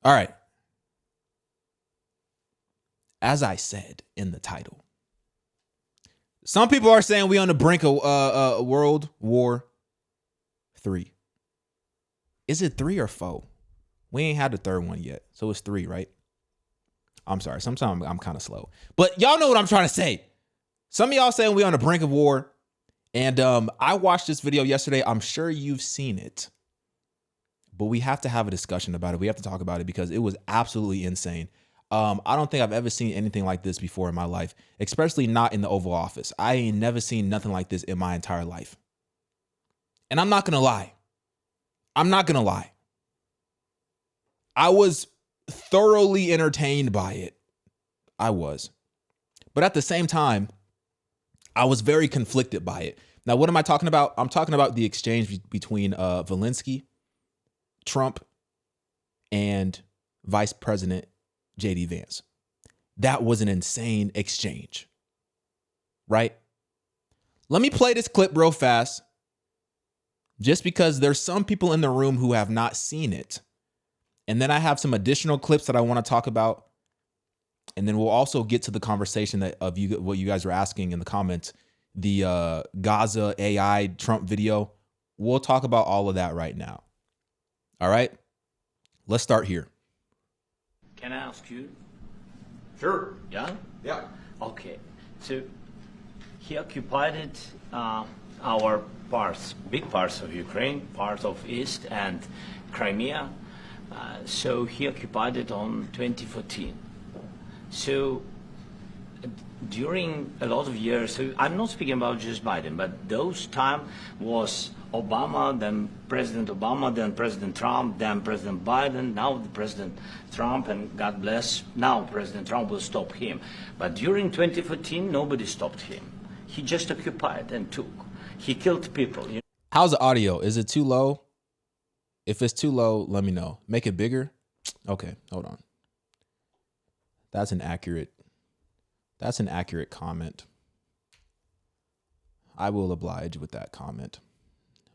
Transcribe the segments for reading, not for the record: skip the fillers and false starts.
All right. As I said in the title, some people are saying we on the brink of World War III. Is it 3 or 4? We ain't had the third one yet, so it's 3, right? I'm sorry. Sometimes I'm kind of slow, but y'all know what I'm trying to say. Some of y'all saying we on the brink of war, and I watched this video yesterday. I'm sure you've seen it, but we have to have a discussion about it. We have to talk about it because it was absolutely insane. I don't think I've ever seen anything like this before in my life, especially not in the Oval Office. I ain't never seen nothing like this in my entire life. And I'm not going to lie. I was thoroughly entertained by it. I was. But at the same time, I was very conflicted by it. Now, what am I talking about? I'm talking about the exchange between Zelensky, Trump, and Vice President J.D. Vance. That was an insane exchange, right? Let me play this clip real fast, just because there's some people in the room who have not seen it. And then I have some additional clips that I want to talk about. And then we'll also get to the conversation what you guys were asking in the comments, the Gaza AI Trump video. We'll talk about all of that right now. All right, let's start here. Can I ask you? Sure. Yeah? Yeah. Okay. So he occupied our parts, big parts of Ukraine, part of East and Crimea. So he occupied it on 2014. So during a lot of years, so I'm not speaking about just Biden, but those time was Obama, then President Obama, then President Trump, then President Biden, now the President Trump, and God bless, now President Trump will stop him. But during 2014, nobody stopped him. He just occupied and took. He killed people. You know? How's the audio? Is it too low? If it's too low, let me know. Make it bigger. Okay, hold on. That's an accurate comment. I will oblige with that comment.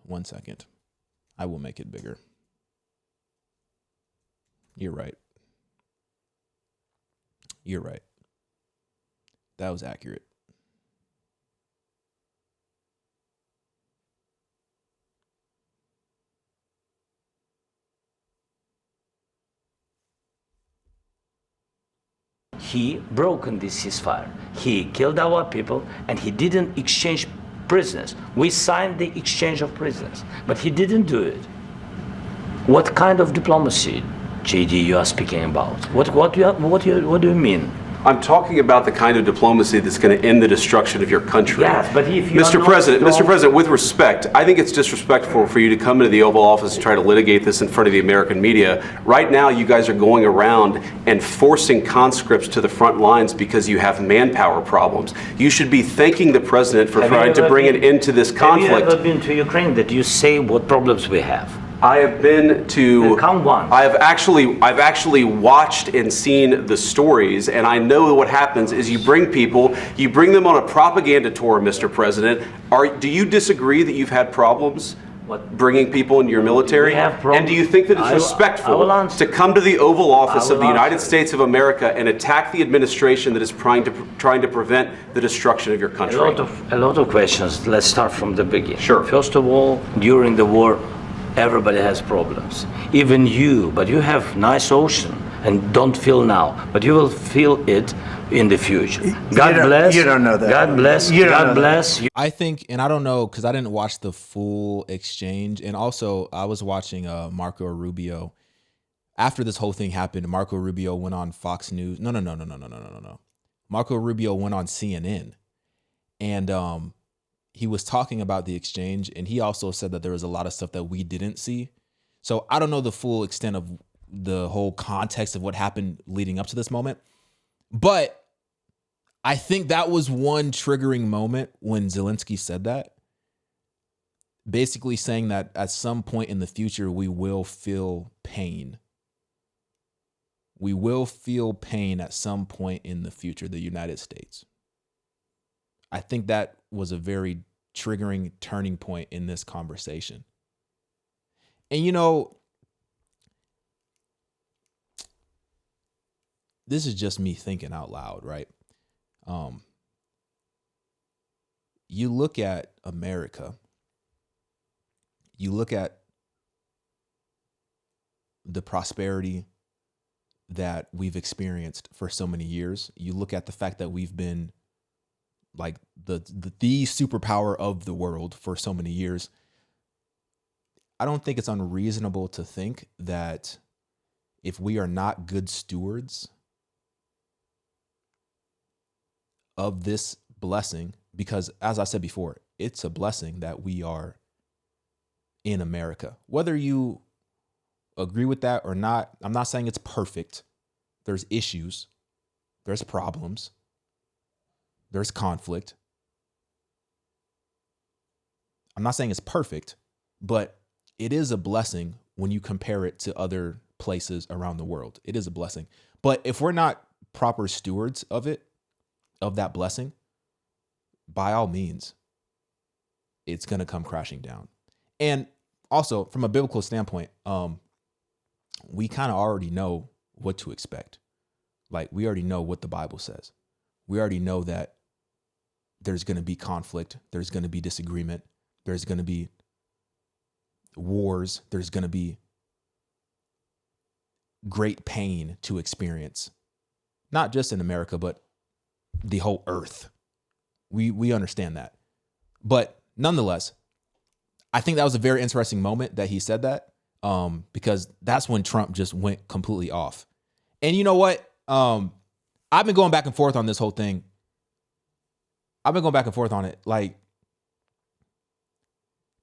1 second. I will make it bigger. You're right. That was accurate. He broken this ceasefire. He killed our people, and he didn't exchange prisoners. We signed the exchange of prisoners, but he didn't do it. What kind of diplomacy, JD, you are speaking about? What do you mean? I'm talking about the kind of diplomacy that's going to end the destruction of your country. Yes, but if you Mr. President, with respect, I think it's disrespectful for you to come into the Oval Office and try to litigate this in front of the American media. Right now, you guys are going around and forcing conscripts to the front lines because you have manpower problems. You should be thanking the president for trying to bring an end to this conflict. Have you ever been to Ukraine that you say what problems we have? I have been to. Count one. I've actually watched and seen the stories, and I know what happens is you bring them on a propaganda tour, Mr. President. Do you disagree that you've had problems bringing people into your military? And do you think that it's respectful to come to the Oval Office of the United States of America and attack the administration that is trying to prevent the destruction of your country? A lot of questions. Let's start from the beginning. Sure. First of all, during the war, everybody has problems, even you, but you have nice ocean and don't feel now, but you will feel it in the future. God bless. You don't know that. God bless. God bless. I think, and I don't know, because I didn't watch the full exchange. And also I was watching Marco Rubio. After this whole thing happened, Marco Rubio went on Fox News. No. Marco Rubio went on CNN, and he was talking about the exchange, and he also said that there was a lot of stuff that we didn't see. So I don't know the full extent of the whole context of what happened leading up to this moment. But I think that was one triggering moment when Zelensky said that, basically saying that at some point in the future, we will feel pain. We will feel pain at some point in the future, the United States. I think that was a very triggering turning point in this conversation. And, you know, this is just me thinking out loud, right? You look at America, you look at the prosperity that we've experienced for so many years. You look at the fact that we've been like the superpower of the world for so many years. I don't think it's unreasonable to think that if we are not good stewards of this blessing, because as I said before, it's a blessing that we are in America. Whether you agree with that or not, I'm not saying it's perfect. There's issues, there's problems, there's conflict. I'm not saying it's perfect, but it is a blessing when you compare it to other places around the world. It is a blessing. But if we're not proper stewards of it, of that blessing, by all means, it's going to come crashing down. And also, from a biblical standpoint, we kind of already know what to expect. Like, we already know what the Bible says. We already know that there's going to be conflict. There's going to be disagreement. There's going to be wars. There's going to be great pain to experience, not just in America, but the whole earth. We understand that. But nonetheless, I think that was a very interesting moment that he said that, because that's when Trump just went completely off. And you know what? I've been going back and forth on this whole thing. I've been going back and forth on it, like,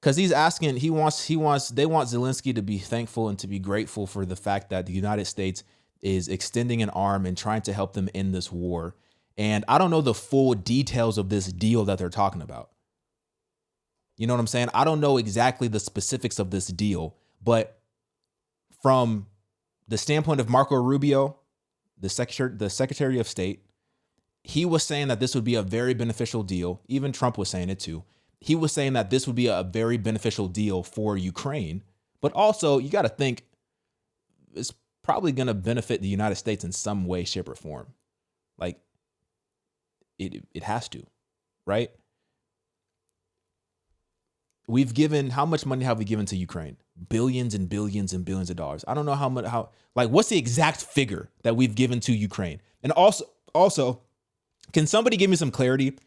because he's asking, they want Zelensky to be thankful and to be grateful for the fact that the United States is extending an arm and trying to help them end this war. And I don't know the full details of this deal that they're talking about. You know what I'm saying? I don't know exactly the specifics of this deal, but from the standpoint of Marco Rubio, the Secretary of State, he was saying that this would be a very beneficial deal. Even Trump was saying it too. He was saying that this would be a very beneficial deal for Ukraine, but also you got to think it's probably going to benefit the United States in some way, shape, or form. Like, it has to, right? We've given, how much money have we given to Ukraine? Billions and billions and billions of dollars. I don't know how much, what's the exact figure that we've given to Ukraine? And also, can somebody give me some clarity?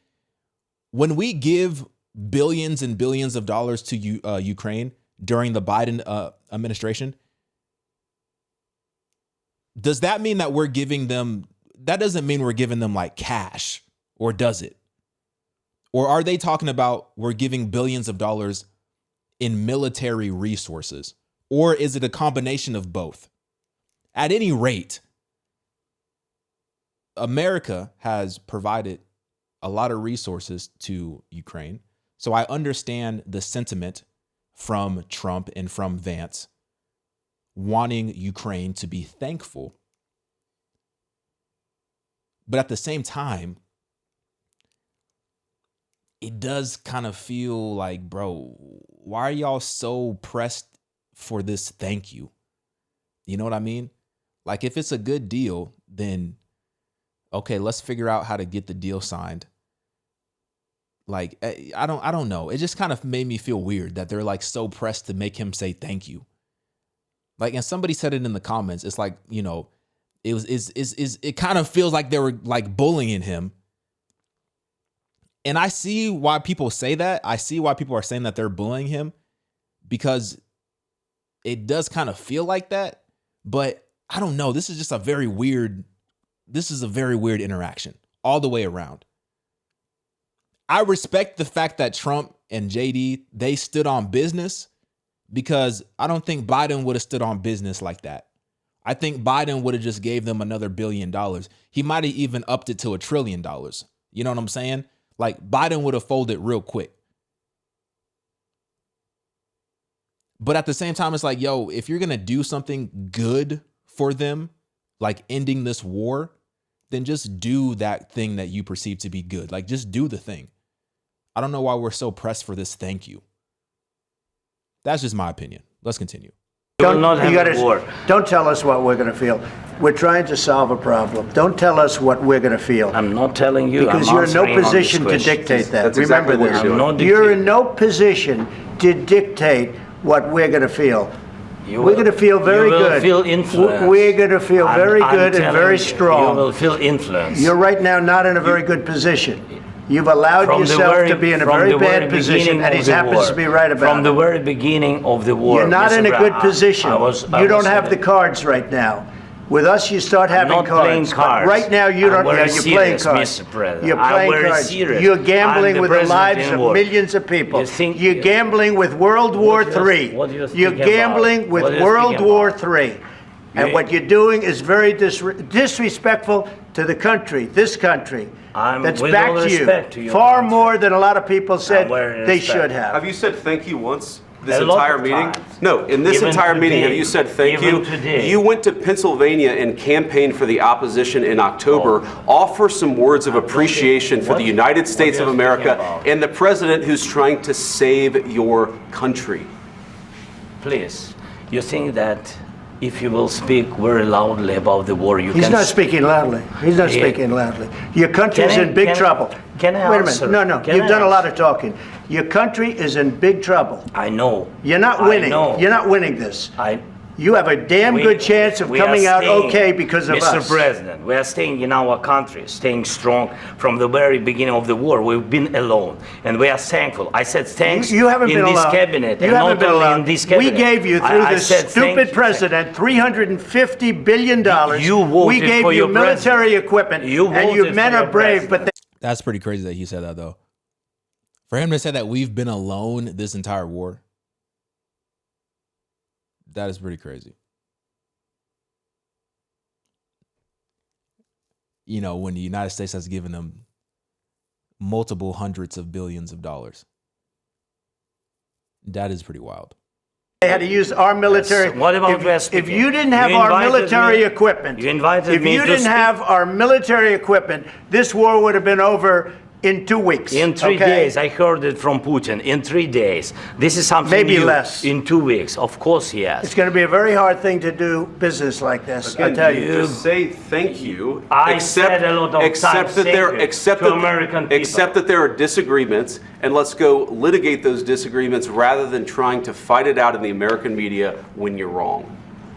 When we give billions and billions of dollars to Ukraine during the Biden administration, does that mean that we're giving them, that doesn't mean we're giving them like cash, or does it? Or are they talking about we're giving billions of dollars in military resources? Or is it a combination of both? At any rate, America has provided a lot of resources to Ukraine. So I understand the sentiment from Trump and from Vance wanting Ukraine to be thankful. But at the same time, it does kind of feel like, bro, why are y'all so pressed for this thank you? You know what I mean? Like, if it's a good deal, then okay, let's figure out how to get the deal signed. Like, I don't know. It just kind of made me feel weird that they're like so pressed to make him say thank you. Like, and somebody said it in the comments. It's like, you know, it kind of feels like they were like bullying him. And I see why people say that. I see why people are saying that they're bullying him, because it does kind of feel like that. But I don't know. This is a very weird interaction all the way around. I respect the fact that Trump and JD, they stood on business, because I don't think Biden would have stood on business like that. I think Biden would have just gave them another $1 billion. He might have even upped it to $1 trillion. You know what I'm saying? Like, Biden would have folded real quick. But at the same time, it's like, yo, if you're going to do something good for them, like ending this war, then just do that thing that you perceive to be good. Like, just do the thing. I don't know why we're so pressed for this thank you. That's just my opinion. Let's continue. We will not have a war. Don't tell us what we're going to feel. We're trying to solve a problem. Don't tell us what we're going to feel. I'm not telling you. Because you're in no position to dictate that. That's Remember exactly what this. you're doing. You're in no position to dictate what we're going to feel. We're going to feel very good. You will feel influence. We're going to feel very good and very strong. You will feel influence. You're right now not in a very good position. You've allowed yourself to be in a very bad position, and he happens to be right about it. From the very beginning of the war. You're not in a good position. You don't have the cards right now. With us, you start having cards. But right now, you don't. You're playing cards. You're playing cards. You're gambling with the lives of millions of people. You're gambling with World War III. You're gambling with World War III. And what you're doing is very disrespectful to the country, this country, that's back to you, far more than a lot of people said they should have. Have you said thank you once? This entire meeting? No, in this entire meeting, have you said thank you? You went to Pennsylvania and campaigned for the opposition in October. Offer some words of appreciation for the United States of America and the president who's trying to save your country. Please, you think that if you will speak very loudly about the war, you can... He's not speaking loudly. He's not speaking loudly. Your country's in big trouble. Can I Wait a answer? minute. No, you've done a lot of talking. Your country is in big trouble. I know. You're not winning. You're not winning this. You have a damn good chance of coming out okay because of us. Mr. President, we are staying in our country, staying strong from the very beginning of the war. We've been alone, and we are thankful. I said thanks you haven't in been this alone. cabinet, you and haven't not been only alone. in this cabinet. We gave you, through this stupid president, $350 billion. We gave you military equipment, and your men are brave, but... That's pretty crazy that he said that, though. For him to say that we've been alone this entire war, that is pretty crazy. You know, when the United States has given them multiple hundreds of billions of dollars. That is pretty wild. They had to use our military. Yes. What about if you didn't have our military equipment, if you didn't have our military equipment, this war would have been over in 2 weeks. In 3 days. I heard it from Putin. In 3 days. This is something maybe new. Less. In 2 weeks. Of course he has. It's going to be a very hard thing to do business like this. Again, I tell you. Just say thank you. I said a lot of times to American people. Accept that there are disagreements, and let's go litigate those disagreements rather than trying to fight it out in the American media when you're wrong.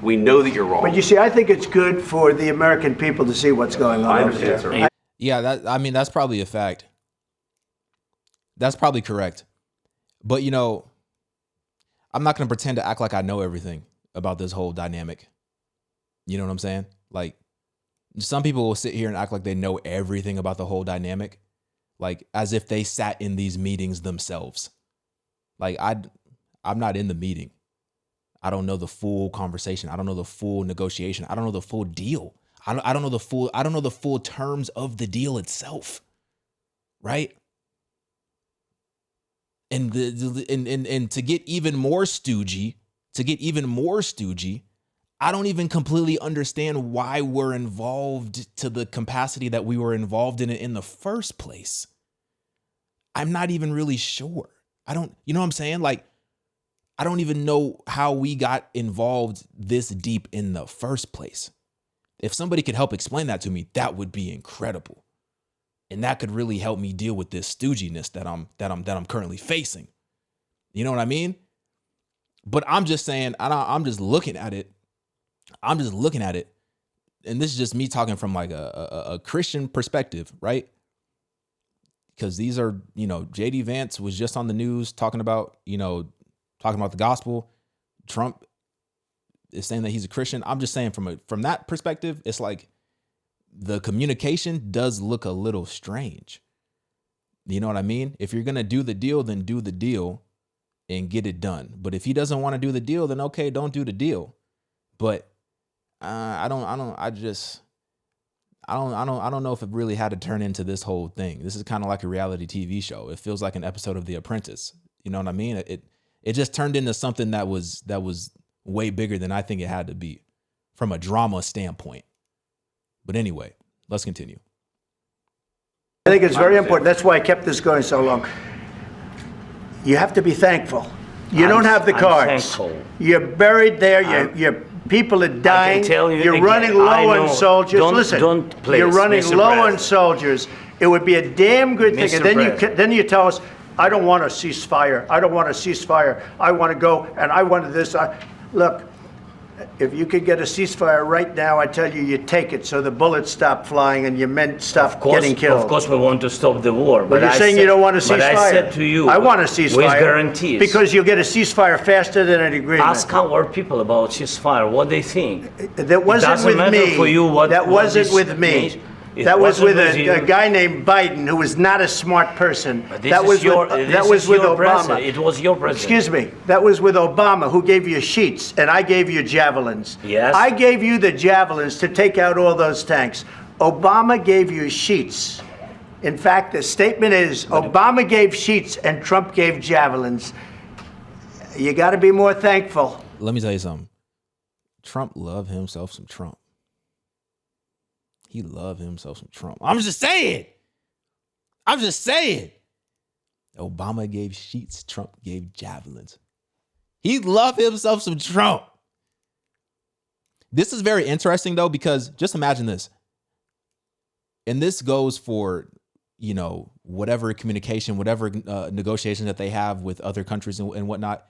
We know that you're wrong. But you see, I think it's good for the American people to see what's going on. I understand, sir. Yeah, that's probably a fact. That's probably correct. But, you know, I'm not going to pretend to act like I know everything about this whole dynamic. You know what I'm saying? Like, some people will sit here and act like they know everything about the whole dynamic, like as if they sat in these meetings themselves. Like, I'm not in the meeting. I don't know the full conversation. I don't know the full negotiation. I don't know the full deal. I don't know the full terms of the deal itself. Right? And and to get even more stoogey, I don't even completely understand why we're involved to the capacity that we were involved in it in the first place. I'm not even really sure. You know what I'm saying? Like, I don't even know how we got involved this deep in the first place. If somebody could help explain that to me, that would be incredible. And that could really help me deal with this stooginess that I'm currently facing. You know what I mean? But I'm just saying, I'm just looking at it. And this is just me talking from like a Christian perspective, right? Because these are, you know, JD Vance was just on the news talking about the gospel. Trump is saying that he's a Christian. I'm just saying from that perspective, it's like, the communication does look a little strange. You know what I mean? If you're going to do the deal, then do the deal and get it done. But if he doesn't want to do the deal, then okay, don't do the deal. But I don't know if it really had to turn into this whole thing. This is kind of like a reality TV show. It feels like an episode of The Apprentice. You know what I mean? It just turned into something that was way bigger than I think it had to be from a drama standpoint. But anyway, let's continue. I think it's very important. That's why I kept this going so long. You have to be thankful. You don't have the cards. Thankful. You're buried there. Your people are dying. I can tell you You're running low on soldiers. Listen, please, you're running Mr. low President. on soldiers. It would be a damn good thing. Mr. And then you tell us, I don't want a ceasefire. I don't want a ceasefire. I want to go and I want this. Look, if you could get a ceasefire right now, I tell you, you take it so the bullets stop flying and your men stop getting killed. Of course, we want to stop the war. But you're saying you don't want a ceasefire. But I said to you, I want a ceasefire. With guarantees. Because you'll get a ceasefire faster than an agreement. Ask our people about ceasefire, what they think. That wasn't with me. For you what, that wasn't with me. That was with a guy named Biden, who was not a smart person. That was with Obama. It was your president. Excuse me. That was with Obama, who gave you sheets, and I gave you javelins. Yes. I gave you the javelins to take out all those tanks. Obama gave you sheets. In fact, the statement is Obama gave sheets and Trump gave javelins. You got to be more thankful. Let me tell you something. Trump loved himself some Trump. He loved himself some Trump. I'm just saying. Obama gave sheets. Trump gave javelins. He loved himself some Trump. This is very interesting, though, because just imagine this. And this goes for, whatever communication, whatever negotiations that they have with other countries and whatnot.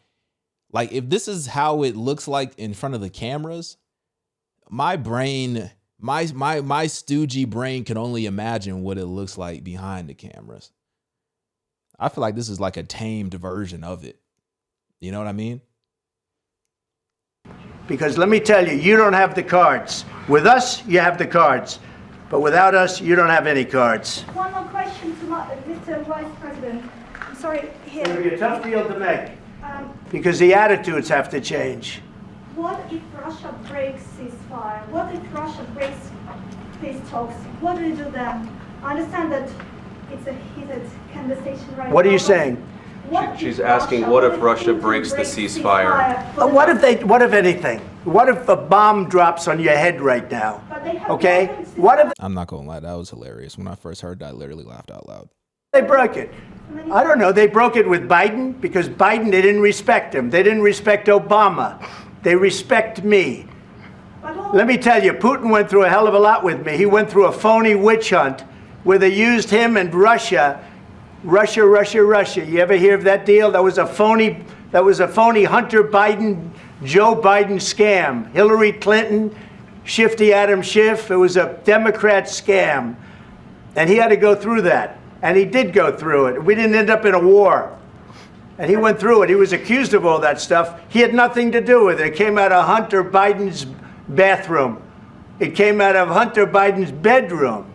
Like, if this is how it looks like in front of the cameras, my brain... My stoogey brain can only imagine what it looks like behind the cameras. I feel like this is like a tamed version of it. You know what I mean? Because let me tell you, you don't have the cards. With us, you have the cards. But without us, you don't have any cards. One more question to Mr. Vice President. I'm sorry, here. It'll be a tough deal to make. Because the attitudes have to change. What if Russia breaks ceasefire? What if Russia breaks peace talks? What do we do then? I understand that it's a heated conversation right now. What are you saying? She's asking, what if Russia breaks the ceasefire? What if anything? What if a bomb drops on your head right now? Okay? What if I'm not going to lie. That was hilarious. When I first heard that, I literally laughed out loud. they broke it? I don't know. They broke it with Biden because Biden, they didn't respect him. They didn't respect Obama. They respect me. Let me tell you, Putin went through a hell of a lot with me. He went through a phony witch hunt where they used him and Russia. Russia. You ever hear of that deal? That was a phony Hunter Biden, Joe Biden scam. Hillary Clinton, Shifty Adam Schiff. It was a Democrat scam. And he had to go through that. And he did go through it. We didn't end up in a war. And he went through it. He was accused of all that stuff. He had nothing to do with it. It came out of Hunter Biden's bathroom. It came out of Hunter Biden's bedroom.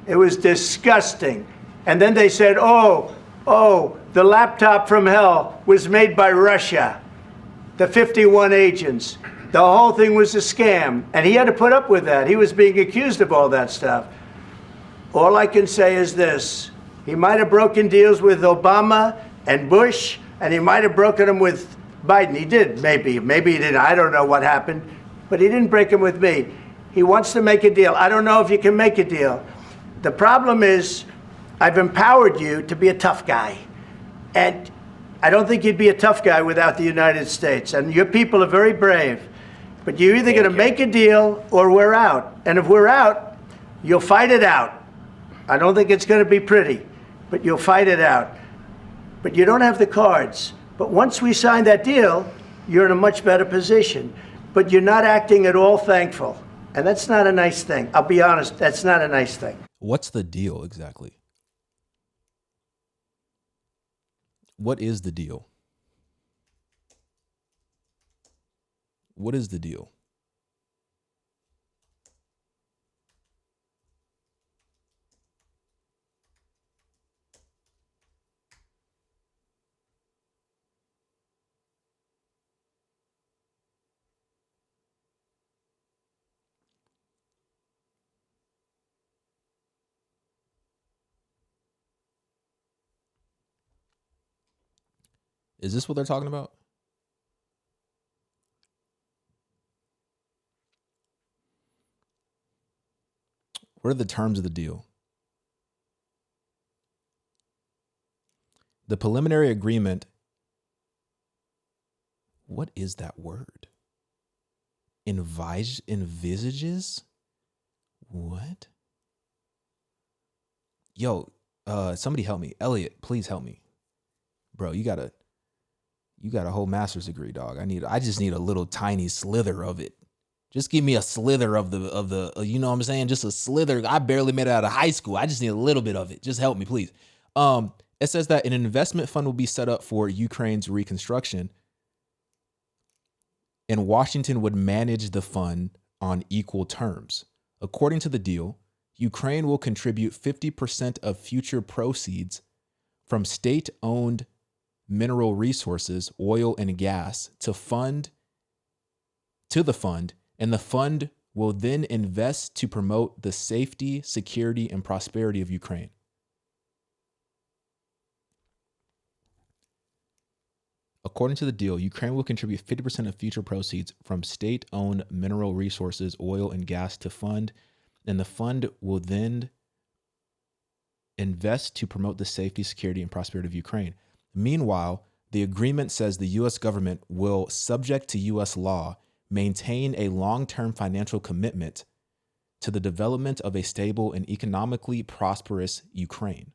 It was disgusting. And then they said, oh, the laptop from hell was made by Russia. The 51 agents. The whole thing was a scam. And he had to put up with that. He was being accused of all that stuff. All I can say is this. He might have broken deals with Obama and Bush, and he might have broken them with Biden. He did, maybe he didn't. I don't know what happened, but he didn't break them with me. He wants to make a deal. I don't know if you can make a deal. The problem is I've empowered you to be a tough guy, and I don't think you'd be a tough guy without the United States, and your people are very brave, but you're either going to make a deal or we're out, and if we're out, you'll fight it out. I don't think it's going to be pretty, but you'll fight it out. But you don't have the cards. But once we sign that deal, you're in a much better position. But you're not acting at all thankful. And that's not a nice thing. I'll be honest, that's not a nice thing. What's the deal exactly? What is the deal? What is the deal? Is this what they're talking about? What are the terms of the deal? The preliminary agreement What is that word? Envisages? What? Yo, somebody help me. Elliot, please help me. Bro, you got a whole master's degree, dog. I just need a little tiny slither of it. Just give me a slither of the you know what I'm saying? Just a slither. I barely made it out of high school. I just need a little bit of it. Just help me, please. It says that an investment fund will be set up for Ukraine's reconstruction, and Washington would manage the fund on equal terms. According to the deal, Ukraine will contribute 50% of future proceeds from state-owned mineral resources, oil and gas, to the fund, and the fund will then invest to promote the safety, security, and prosperity of Ukraine. According to the deal, Ukraine will contribute 50% of future proceeds from state-owned mineral resources, oil and gas to fund, and the fund will then invest to promote the safety, security, and prosperity of Ukraine. Meanwhile, the agreement says the U.S. government will, subject to U.S. law, maintain a long-term financial commitment to the development of a stable and economically prosperous Ukraine.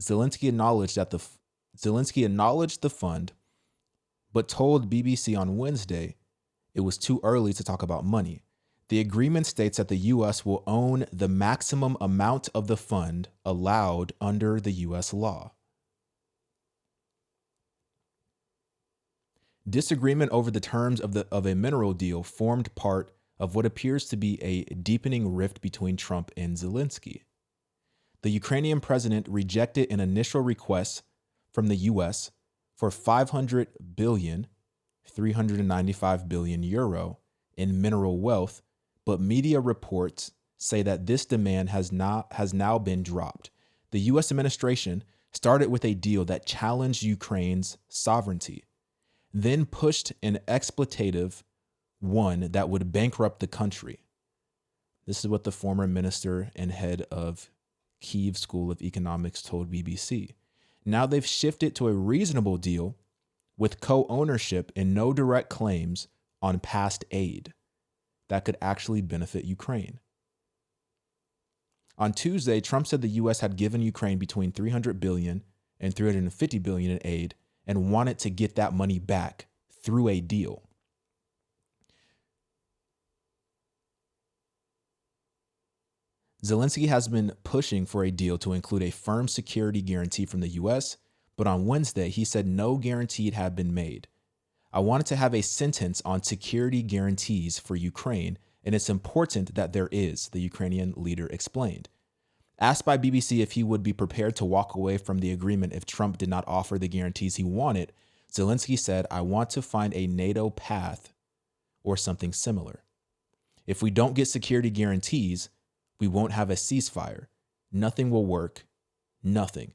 Zelensky acknowledged the fund, but told BBC on Wednesday it was too early to talk about money. The agreement states that the U.S. will own the maximum amount of the fund allowed under the U.S. law. Disagreement over the terms of a mineral deal formed part of what appears to be a deepening rift between Trump and Zelensky. The Ukrainian president rejected an initial request from the U.S. for 500 billion, 395 billion euro in mineral wealth, but media reports say that this demand has now been dropped. The U.S. administration started with a deal that challenged Ukraine's sovereignty, then pushed an exploitative one that would bankrupt the country. This is what the former minister and head of Kyiv School of Economics told BBC. Now they've shifted to a reasonable deal with co-ownership and no direct claims on past aid that could actually benefit Ukraine. On Tuesday, Trump said the U.S. had given Ukraine between $300 billion and $350 billion in aid and wanted to get that money back through a deal. Zelensky has been pushing for a deal to include a firm security guarantee from the U.S., but on Wednesday, he said no guarantee had been made. I wanted to have a sentence on security guarantees for Ukraine, and it's important that there is, the Ukrainian leader explained. Asked by BBC if he would be prepared to walk away from the agreement if Trump did not offer the guarantees he wanted, Zelensky said, I want to find a NATO path or something similar. If we don't get security guarantees, we won't have a ceasefire. Nothing will work. Nothing.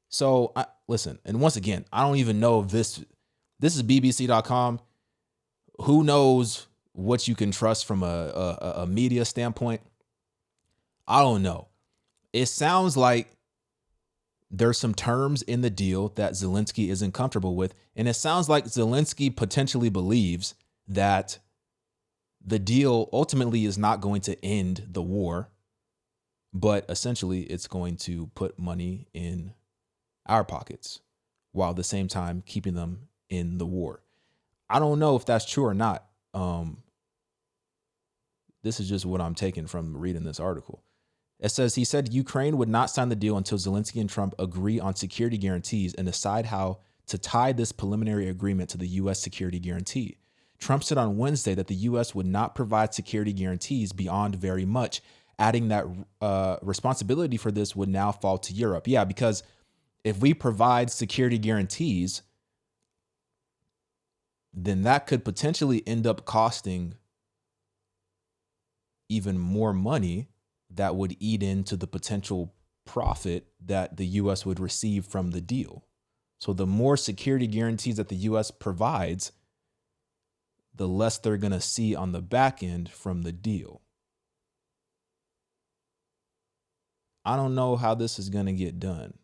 So, listen, and once again, I don't even know if this is BBC.com. Who knows what you can trust from a media standpoint? I don't know. It sounds like there's some terms in the deal that Zelensky isn't comfortable with. And it sounds like Zelensky potentially believes that the deal ultimately is not going to end the war, but essentially it's going to put money in our pockets while at the same time keeping them in the war. I don't know if that's true or not. This is just what I'm taking from reading this article. It says he said Ukraine would not sign the deal until Zelensky and Trump agree on security guarantees and decide how to tie this preliminary agreement to the U.S. security guarantee. Trump said on Wednesday that the U.S. would not provide security guarantees beyond very much, adding that responsibility for this would now fall to Europe. Yeah, because if we provide security guarantees, then that could potentially end up costing even more money that would eat into the potential profit that the U.S. would receive from the deal. So the more security guarantees that the U.S. provides, the less they're going to see on the back end from the deal. I don't know how this is going to get done.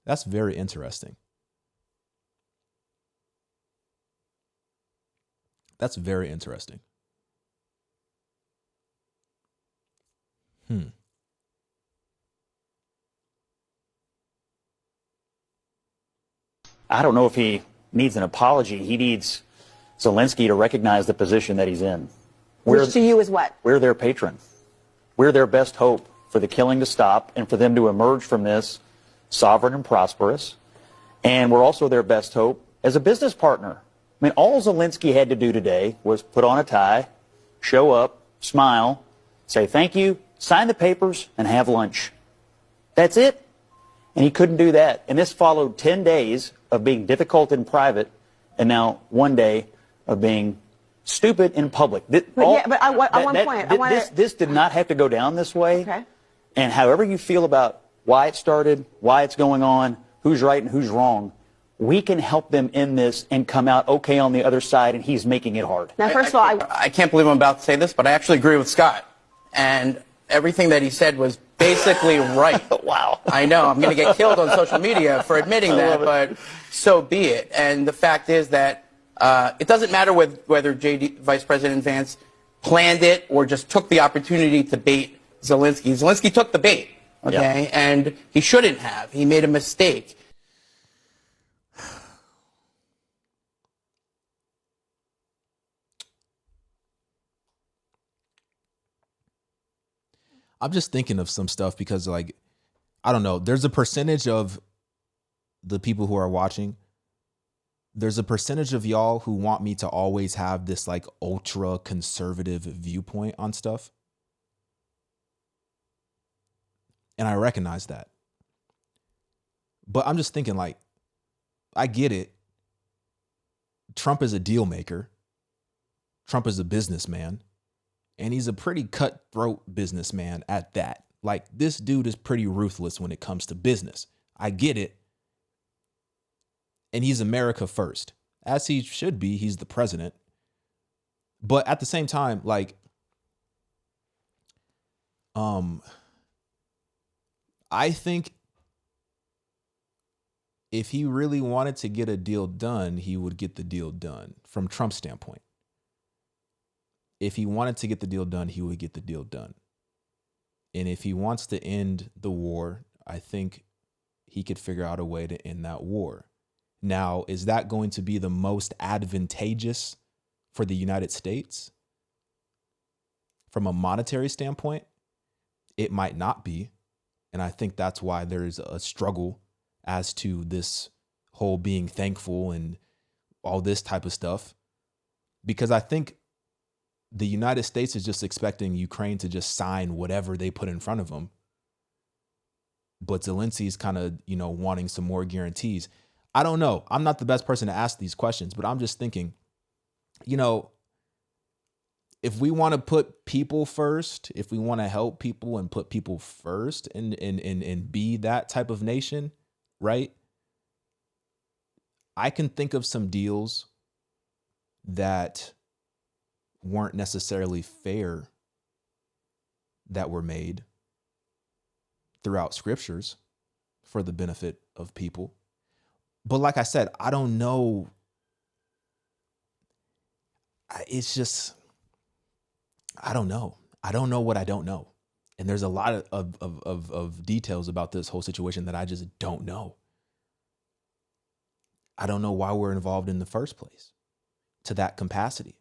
That's very interesting. That's very interesting. I don't know if he needs an apology. He needs Zelensky to recognize the position that he's in. Which to you is what? We're their patron. We're their best hope for the killing to stop and for them to emerge from this sovereign and prosperous. And we're also their best hope as a business partner. I mean, all Zelensky had to do today was put on a tie, show up, smile, say thank you, sign the papers, and have lunch. That's it. And he couldn't do that. And this followed 10 days of being difficult in private and now 1 day of being stupid in public. This did not have to go down this way. Okay. And however you feel about why it started, why it's going on, who's right and who's wrong, we can help them in this and come out okay on the other side, and he's making it hard. Now, first of all, I can't believe I'm about to say this, but I actually agree with Scott. And everything that he said was basically right. Wow. I know, I'm going to get killed on social media for admitting that, but so be it. And the fact is that it doesn't matter whether Vice President Vance planned it or just took the opportunity to bait Zelensky. Zelensky took the bait, okay? Yep. And he shouldn't have. He made a mistake. I'm just thinking of some stuff because, like, I don't know. There's a percentage of the people who are watching. There's a percentage of y'all who want me to always have this, like, ultra conservative viewpoint on stuff. And I recognize that. But I'm just thinking, like, I get it. Trump is a deal maker. Trump is a businessman. And he's a pretty cutthroat businessman at that. Like, this dude is pretty ruthless when it comes to business. I get it. And he's America first, as he should be. He's the president. But at the same time, like, I think if he really wanted to get a deal done, he would get the deal done from Trump's standpoint. If he wanted to get the deal done, he would get the deal done. And if he wants to end the war, I think he could figure out a way to end that war. Now, is that going to be the most advantageous for the United States? From a monetary standpoint, it might not be. And I think that's why there's a struggle as to this whole being thankful and all this type of stuff. Because I think the United States is just expecting Ukraine to just sign whatever they put in front of them. But Zelensky's kind of, wanting some more guarantees. I don't know. I'm not the best person to ask these questions, but I'm just thinking, if we want to put people first, if we want to help people and put people first and be that type of nation, right? I can think of some deals that weren't necessarily fair that were made throughout scriptures for the benefit of people. But like I said, I don't know. It's just, I don't know. I don't know what I don't know. And there's a lot of details about this whole situation that I just don't know. I don't know why we're involved in the first place to that capacity.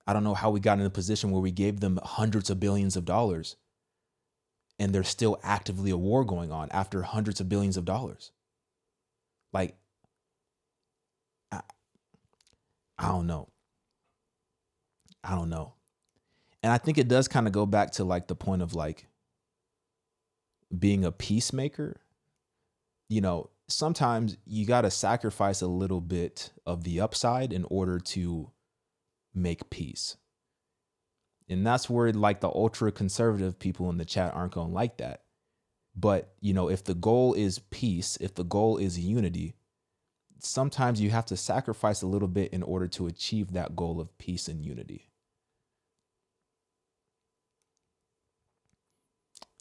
I don't know how we got in a position where we gave them hundreds of billions of dollars and there's still actively a war going on after hundreds of billions of dollars. Like, I don't know. I don't know. And I think it does kind of go back to like the point of like being a peacemaker. Sometimes you got to sacrifice a little bit of the upside in order to make peace. And that's where like the ultra conservative people in the chat aren't going to like that. But, if the goal is peace, if the goal is unity, sometimes you have to sacrifice a little bit in order to achieve that goal of peace and unity.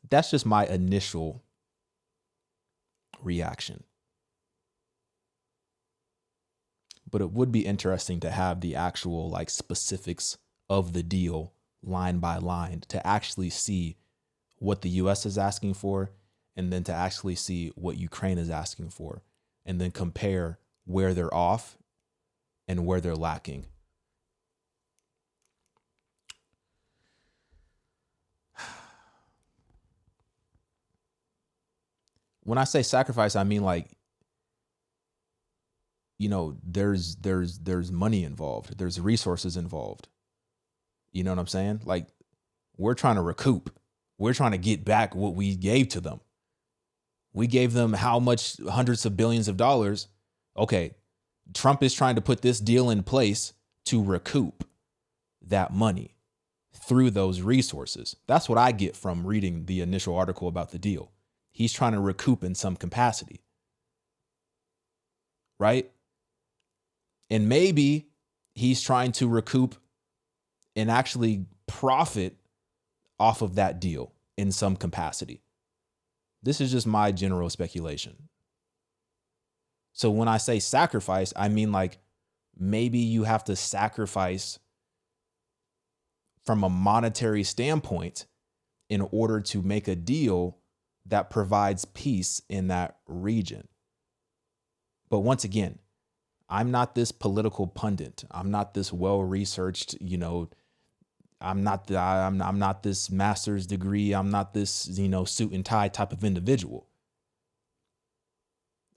That's just my initial reaction. But it would be interesting to have the actual like specifics of the deal line by line to actually see what the US is asking for, and then to actually see what Ukraine is asking for, and then compare where they're off and where they're lacking. When I say sacrifice, I mean like, you know, there's money involved, there's resources involved. You know what I'm saying? Like, we're trying to recoup. We're trying to get back what we gave to them. We gave them how much? Hundreds of billions of dollars. Okay, Trump is trying to put this deal in place to recoup that money through those resources. That's what I get from reading the initial article about the deal. He's trying to recoup in some capacity, right? And maybe he's trying to recoup and actually profit off of that deal in some capacity. This is just my general speculation. So when I say sacrifice, I mean like maybe you have to sacrifice from a monetary standpoint in order to make a deal that provides peace in that region. But once again, I'm not this political pundit. I'm not this well-researched, you know, I'm not this master's degree. I'm not this, you know, suit and tie type of individual.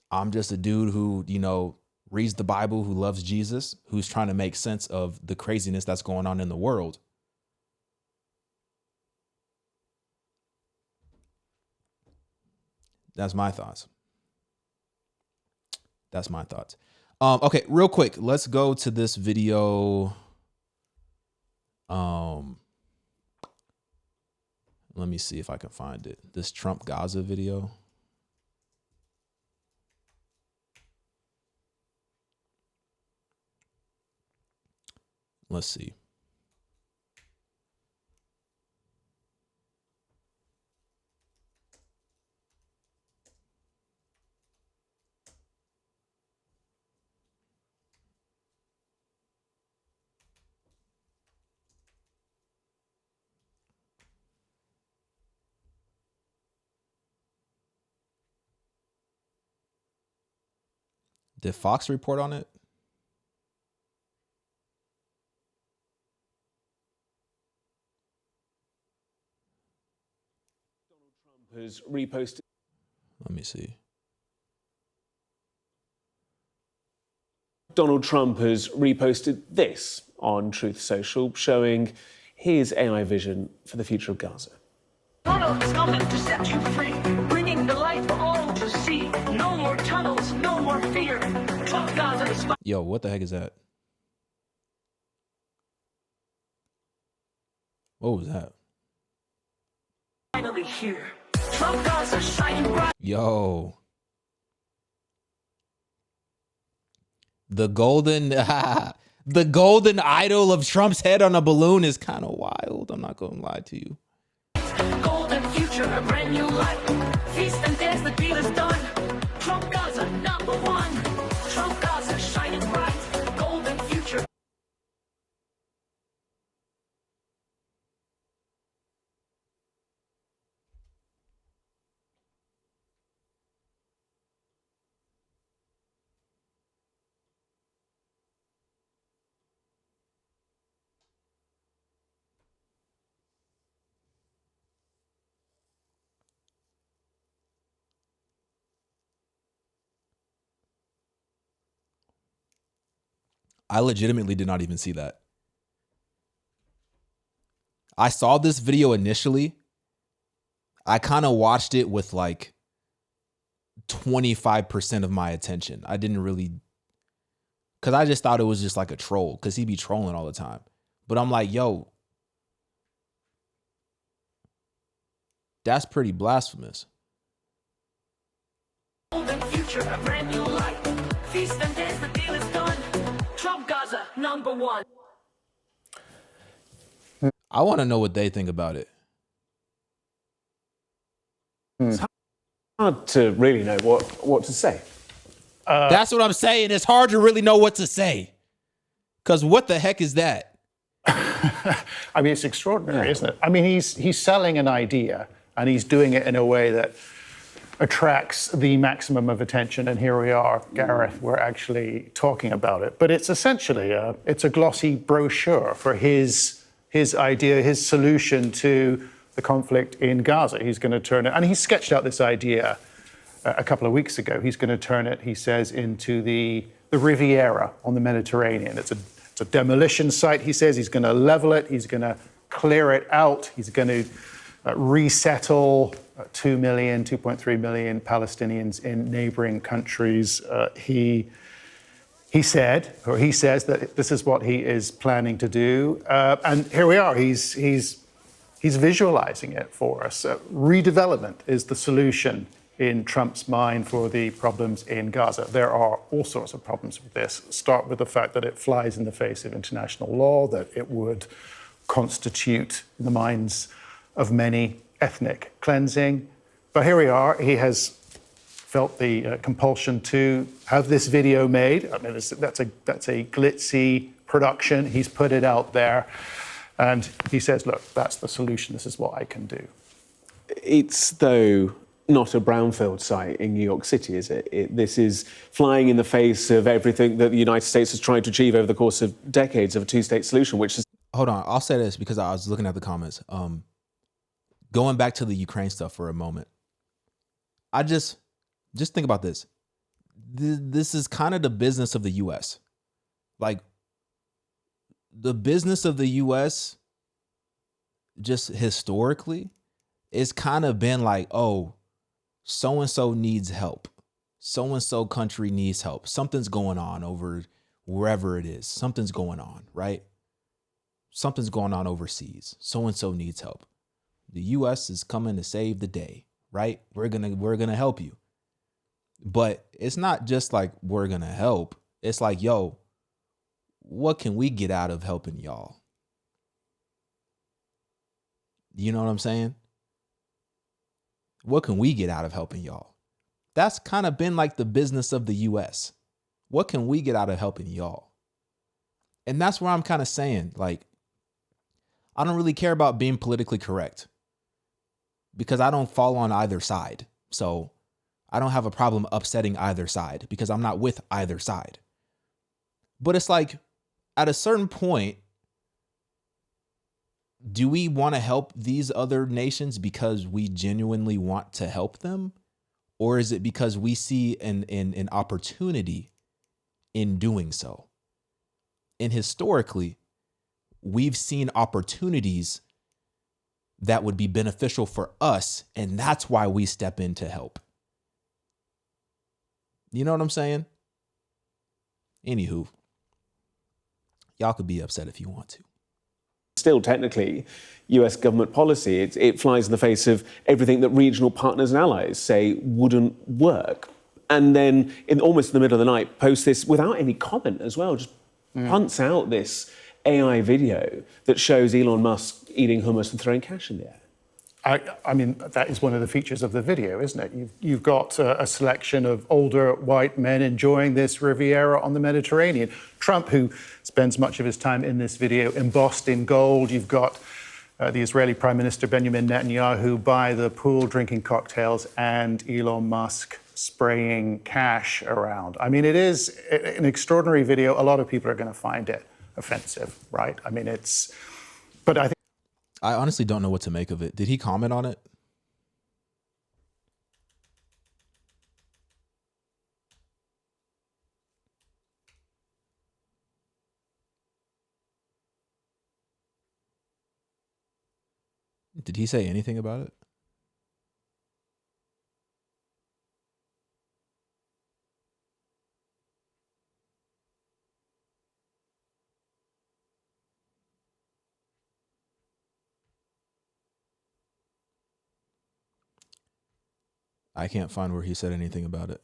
I'm just a dude who, you know, reads the Bible, who loves Jesus, who's trying to make sense of the craziness that's going on in the world. That's my thoughts. That's my thoughts. Okay, real quick, let's go to this video. Let me see if I can find it. This Trump Gaza video. Let's see. Did Fox report on it? Donald Trump has reposted. Let me see. Donald Trump has reposted this on Truth Social, showing his AI vision for the future of Gaza. Tunnels coming to set you free, bringing the light for all to see. No more tunnels, no more fear. Trump Gaza is Yo, what the heck is that? What was that? finally here. Trump Gaza shining bright. Yo. The golden the golden idol of Trump's head on a balloon is kind of wild. I'm not going to lie to you. Golden future, a brand new life. Feast and dance, the deal is done. Trump Gaza, number one. Trump Gaza, shining bright. Golden future. I legitimately did not even see that. I saw this video initially. I kind of watched it with like 25% of my attention. I didn't really, because I just thought it was just like a troll, because he be trolling all the time. But I'm like, yo, that's pretty blasphemous. Golden future, a brand new life. Feast and dance, the deal is done. Trump Gaza, number one. I want to know what they think about it. Hard to really know what to say. That's what I'm saying. It's hard to really know what to say. Because what the heck is that? I mean, it's extraordinary, isn't it? I mean, he's selling an idea, and he's doing it in a way that attracts the maximum of attention. And here we are, Gareth, we're actually talking about it. But it's essentially it's a glossy brochure for his idea, his solution to the conflict in Gaza. He's going to turn it, and he sketched out this idea a couple of weeks ago. He's going to turn it, he says, into the Riviera on the Mediterranean. It's a demolition site, he says. He's going to level it. He's going to clear it out. He's going to resettle 2.3 million Palestinians in neighboring countries. He says that this is what he is planning to do. And here we are. He's visualizing it for us. Redevelopment is the solution in Trump's mind for the problems in Gaza. There are all sorts of problems with this. Start with the fact that it flies in the face of international law, that it would constitute, in the minds of many, ethnic cleansing. But here we are. He has felt the compulsion to have this video made. I mean, that's a glitzy production. He's put it out there. And he says, look, that's the solution. This is what I can do. It's, though, not a brownfield site in New York City, is it? This is flying in the face of everything that the United States has tried to achieve over the course of decades of a two-state solution, which is... Hold on. I'll say this because I was looking at the comments. Going back to the Ukraine stuff for a moment. I just think about this. This is kind of the business of the U.S. Like, the business of the U.S. just historically, it's kind of been like, oh, so-and-so needs help. So-and-so country needs help. Something's going on over wherever it is. Something's going on, right? Something's going on overseas. So-and-so needs help. The U.S. is coming to save the day, right? We're gonna help you. But it's not just like we're gonna help. It's like, yo, what can we get out of helping y'all? You know what I'm saying? What can we get out of helping y'all? That's kind of been like the business of the U.S. What can we get out of helping y'all? And that's where I'm kind of saying, like, I don't really care about being politically correct because I don't fall on either side. So I don't have a problem upsetting either side because I'm not with either side. But it's like, at a certain point, do we want to help these other nations because we genuinely want to help them? Or is it because we see an opportunity in doing so? And historically, we've seen opportunities that would be beneficial for us, and that's why we step in to help. You know what I'm saying? Anywho, y'all could be upset if you want to. Still, technically, US government policy. It flies in the face of everything that regional partners and allies say wouldn't work. And then, almost in the middle of the night, post this without any comment as well, just punts out this AI video that shows Elon Musk eating hummus and throwing cash in the air. I mean, that is one of the features of the video, isn't it? You've got a selection of older white men enjoying this Riviera on the Mediterranean. Trump, who spends much of his time in this video embossed in gold. You've got the Israeli Prime Minister Benjamin Netanyahu by the pool drinking cocktails, and Elon Musk spraying cash around. I mean, it is an extraordinary video. A lot of people are going to find it offensive, right? I mean, but I think... I honestly don't know what to make of it. Did he comment on it? Did he say anything about it? I can't find where he said anything about it.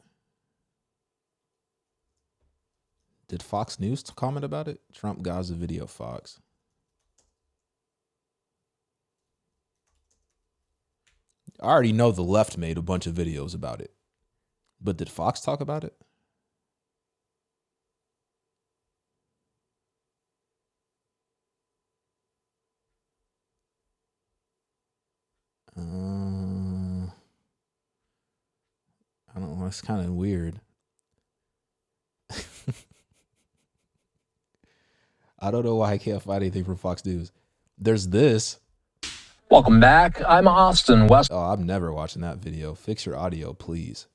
Did Fox News comment about it? Trump Gaza video, Fox. I already know the left made a bunch of videos about it. But did Fox talk about it? I don't know. It's kind of weird. I don't know why I can't find anything from Fox News. There's this. Welcome back. I'm Austin West. Oh, I'm never watching that video. Fix your audio, please.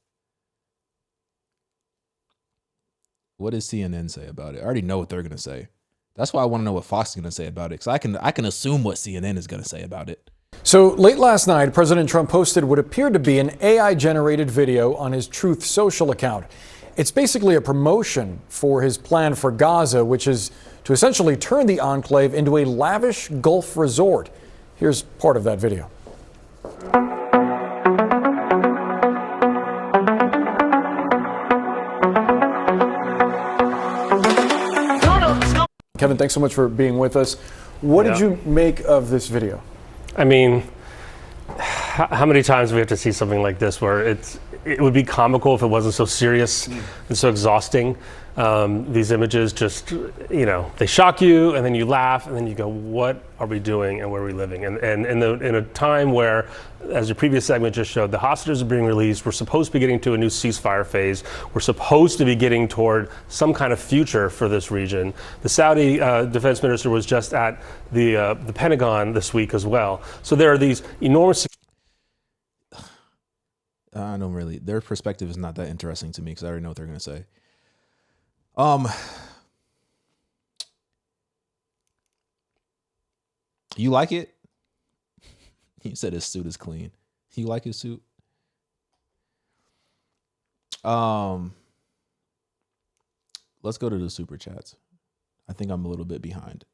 What does CNN say about it? I already know what they're going to say. That's why I want to know what Fox is going to say about it, because I can assume what CNN is going to say about it. So late last night, President Trump posted what appeared to be an AI-generated video on his Truth Social account. It's basically a promotion for his plan for Gaza, which is to essentially turn the enclave into a lavish Gulf resort. Here's part of that video. Kevin, thanks so much for being with us. What did you make of this video? I mean, how many times do we have to see something like this where it would be comical if it wasn't so serious and so exhausting? These images just, they shock you, and then you laugh, and then you go, what are we doing and where are we living? And in a time where, as your previous segment just showed, the hostages are being released, we're supposed to be getting to a new ceasefire phase, we're supposed to be getting toward some kind of future for this region. The Saudi defense minister was just at the Pentagon this week as well. So there are these enormous... I don't really, their perspective is not that interesting to me because I already know what they're going to say. You like it? He said his suit is clean. You like his suit? Let's go to the super chats. I think I'm a little bit behind.